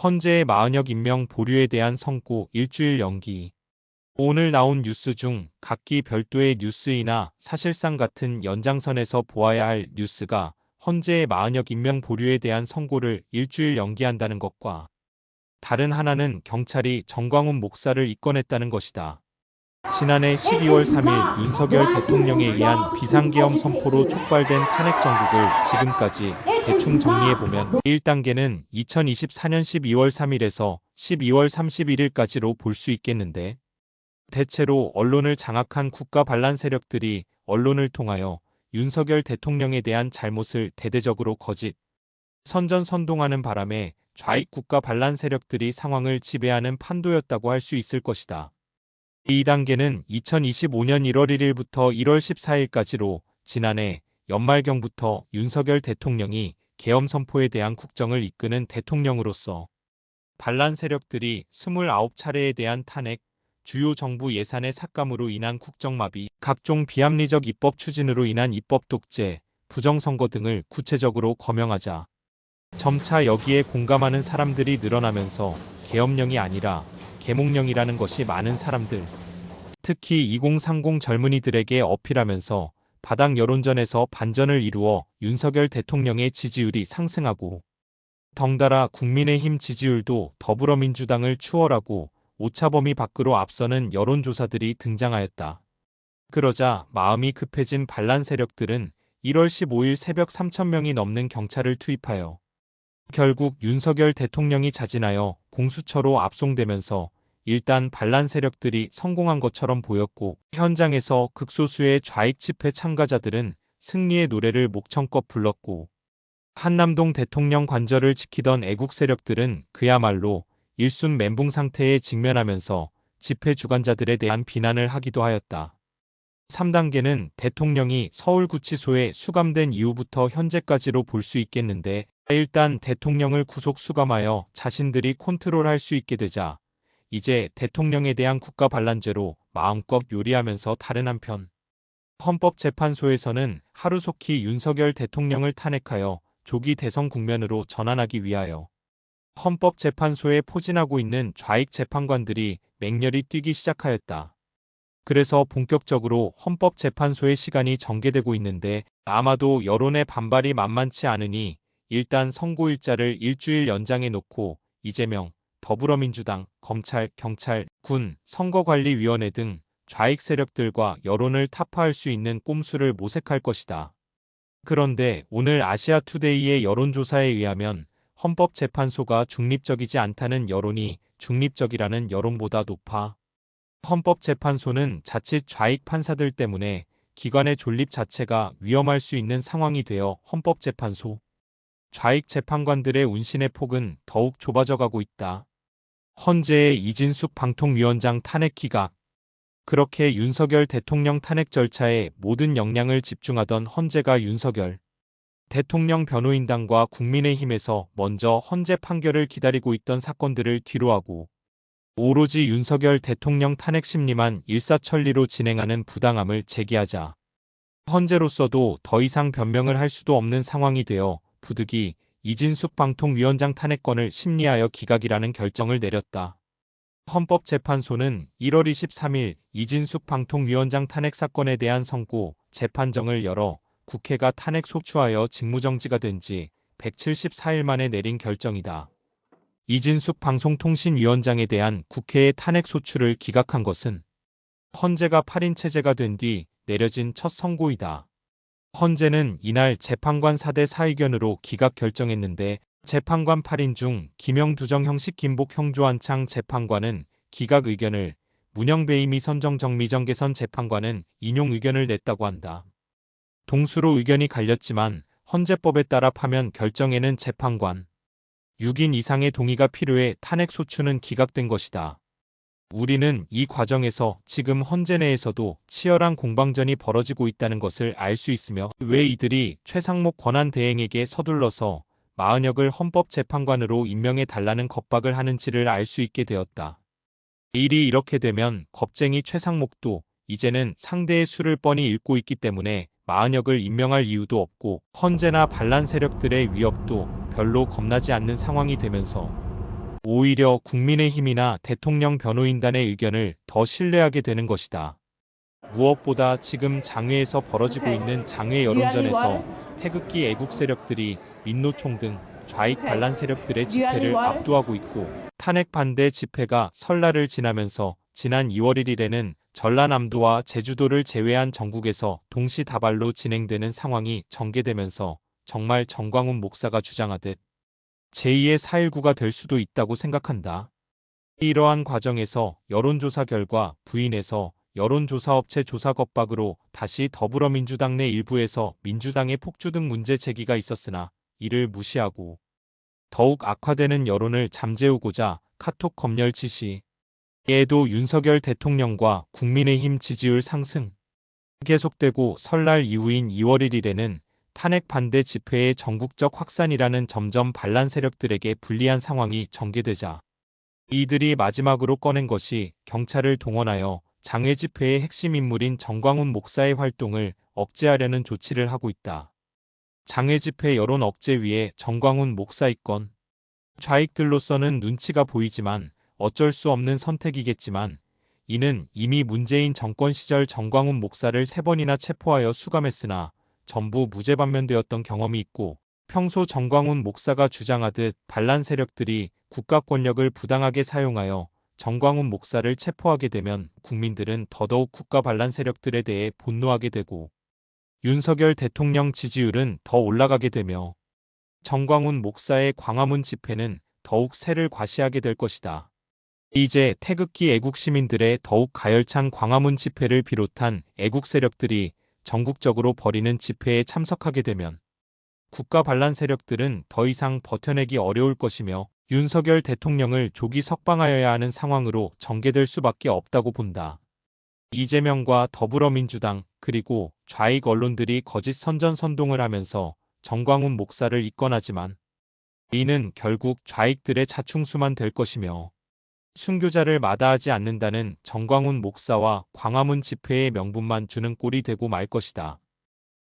헌재의 마은혁 임명 보류에 대한 선고 일주일 연기. 오늘 나온 뉴스 중 각기 별도의 뉴스이나 사실상 같은 연장선에서 보아야 할 뉴스가 헌재의 마은혁 임명 보류에 대한 선고를 일주일 연기한다는 것과 다른 하나는 경찰이 정광훈 목사를 입건했다는 것이다. 지난해 12월 3일 윤석열 대통령에 의한 비상계엄 선포로 촉발된 탄핵 정국을 지금까지 대충 정리해보면 1단계는 2024년 12월 3일에서 12월 31일까지로 볼 수 있겠는데, 대체로 언론을 장악한 국가 반란 세력들이 언론을 통하여 윤석열 대통령에 대한 잘못을 대대적으로 거짓, 선전선동하는 바람에 좌익 국가 반란 세력들이 상황을 지배하는 판도였다고 할 수 있을 것이다. 2단계는 2025년 1월 1일부터 1월 14일까지로 지난해 연말경부터 윤석열 대통령이 계엄 선포에 대한 국정을 이끄는 대통령으로서 반란 세력들이 29차례에 대한 탄핵, 주요 정부 예산의 삭감으로 인한 국정마비, 각종 비합리적 입법 추진으로 인한 입법 독재, 부정선거 등을 구체적으로 거명하자 점차 여기에 공감하는 사람들이 늘어나면서 계엄령이 아니라 계몽령이라는 것이 많은 사람들, 특히 2030 젊은이들에게 어필하면서 바닥 여론전에서 반전을 이루어 윤석열 대통령의 지지율이 상승하고 덩달아 국민의힘 지지율도 더불어민주당을 추월하고 오차범위 밖으로 앞서는 여론조사들이 등장하였다. 그러자 마음이 급해진 반란 세력들은 1월 15일 새벽 3,000명이 넘는 경찰을 투입하여 결국 윤석열 대통령이 자진하여 공수처로 압송되면서 일단 반란 세력들이 성공한 것처럼 보였고, 현장에서 극소수의 좌익 집회 참가자들은 승리의 노래를 목청껏 불렀고, 한남동 대통령 관저를 지키던 애국 세력들은 그야말로 일순 멘붕 상태에 직면하면서 집회 주관자들에 대한 비난을 하기도 하였다. 3단계는 대통령이 서울구치소에 수감된 이후부터 현재까지로 볼 수 있겠는데, 일단 대통령을 구속 수감하여 자신들이 컨트롤할 수 있게 되자 이제 대통령에 대한 국가 반란죄로 마음껏 요리하면서 다른 한편 헌법재판소에서는 하루속히 윤석열 대통령을 탄핵하여 조기 대선 국면으로 전환하기 위하여 헌법재판소에 포진하고 있는 좌익 재판관들이 맹렬히 뛰기 시작하였다. 그래서 본격적으로 헌법재판소의 시간이 전개되고 있는데, 아마도 여론의 반발이 만만치 않으니 일단 선고일자를 일주일 연장해 놓고 이재명, 더불어민주당, 검찰, 경찰, 군, 선거관리위원회 등 좌익 세력들과 여론을 타파할 수 있는 꼼수를 모색할 것이다. 그런데 오늘 아시아투데이의 여론조사에 의하면 헌법재판소가 중립적이지 않다는 여론이 중립적이라는 여론보다 높아 헌법재판소는 자칫 좌익 판사들 때문에 기관의 존립 자체가 위험할 수 있는 상황이 되어 헌법재판소 좌익 재판관들의 운신의 폭은 더욱 좁아져 가고 있다. 헌재의 이진숙 방통위원장 탄핵 기각. 그렇게 윤석열 대통령 탄핵 절차에 모든 역량을 집중하던 헌재가 윤석열 대통령 변호인단과 국민의힘에서 먼저 헌재 판결을 기다리고 있던 사건들을 뒤로하고 오로지 윤석열 대통령 탄핵 심리만 일사천리로 진행하는 부당함을 제기하자 헌재로서도 더 이상 변명을 할 수도 없는 상황이 되어 부득이 이진숙 방통위원장 탄핵권을 심리하여 기각이라는 결정을 내렸다. 헌법재판소는 1월 23일 이진숙 방통위원장 탄핵 사건에 대한 선고, 재판정을 열어 국회가 탄핵 소추하여 직무정지가 된 지 174일 만에 내린 결정이다. 이진숙 방송통신위원장에 대한 국회의 탄핵 소추를 기각한 것은 헌재가 8인 체제가 된 뒤 내려진 첫 선고이다. 헌재는 이날 재판관 4대 4의견으로 기각 결정했는데, 재판관 8인 중 김영두정 형식 김복 형조한창 재판관은 기각 의견을, 문영배이미 선정 정미정계선 재판관은 인용 의견을 냈다고 한다. 동수로 의견이 갈렸지만 헌재법에 따라 파면 결정에는 재판관 6인 이상의 동의가 필요해 탄핵 소추는 기각된 것이다. 우리는 이 과정에서 지금 헌재 내에서도 치열한 공방전이 벌어지고 있다는 것을 알 수 있으며, 왜 이들이 최상목 권한대행에게 서둘러서 마은혁을 헌법재판관으로 임명해 달라는 겁박을 하는지를 알 수 있게 되었다. 일이 이렇게 되면 겁쟁이 최상목도 이제는 상대의 수를 뻔히 읽고 있기 때문에 마은혁을 임명할 이유도 없고, 헌재나 반란 세력들의 위협도 별로 겁나지 않는 상황이 되면서 오히려 국민의힘이나 대통령 변호인단의 의견을 더 신뢰하게 되는 것이다. 무엇보다 지금 장외에서 벌어지고 있는 장외 여론전에서 태극기 애국 세력들이 민노총 등 좌익 반란 세력들의 집회를 압도하고 있고, 탄핵 반대 집회가 설날을 지나면서 지난 2월 1일에는 전라남도와 제주도를 제외한 전국에서 동시다발로 진행되는 상황이 전개되면서 정말 정광훈 목사가 주장하듯 제2의 4.19가 될 수도 있다고 생각한다. 이러한 과정에서 여론조사 결과 부인해서 여론조사업체 조사 겁박으로 다시 더불어민주당 내 일부에서 민주당의 폭주 등 문제 제기가 있었으나 이를 무시하고 더욱 악화되는 여론을 잠재우고자 카톡 검열 지시, 에도 윤석열 대통령과 국민의힘 지지율 상승 계속되고 설날 이후인 2월 1일에는 탄핵 반대 집회의 전국적 확산이라는 점점 반란 세력들에게 불리한 상황이 전개되자 이들이 마지막으로 꺼낸 것이 경찰을 동원하여 장외 집회의 핵심 인물인 정광훈 목사의 활동을 억제하려는 조치를 하고 있다. 장외 집회 여론 억제 위에 정광훈 목사 입건. 좌익들로서는 눈치가 보이지만 어쩔 수 없는 선택이겠지만 이는 이미 문재인 정권 시절 정광훈 목사를 3번이나 체포하여 수감했으나 전부 무죄 반면되었던 경험이 있고, 평소 정광훈 목사가 주장하듯 반란 세력들이 국가 권력을 부당하게 사용하여 정광훈 목사를 체포하게 되면 국민들은 더더욱 국가 반란 세력들에 대해 분노하게 되고 윤석열 대통령 지지율은 더 올라가게 되며 정광훈 목사의 광화문 집회는 더욱 세를 과시하게 될 것이다. 이제 태극기 애국 시민들의 더욱 가열찬 광화문 집회를 비롯한 애국 세력들이 전국적으로 벌이는 집회에 참석하게 되면 국가 반란 세력들은 더 이상 버텨내기 어려울 것이며 윤석열 대통령을 조기 석방하여야 하는 상황으로 전개될 수밖에 없다고 본다. 이재명과 더불어민주당 그리고 좌익 언론들이 거짓 선전선동을 하면서 정광훈 목사를 입건하지만 이는 결국 좌익들의 자충수만 될 것이며 순교자를 마다하지 않는다는 정광훈 목사와 광화문 집회의 명분만 주는 꼴이 되고 말 것이다.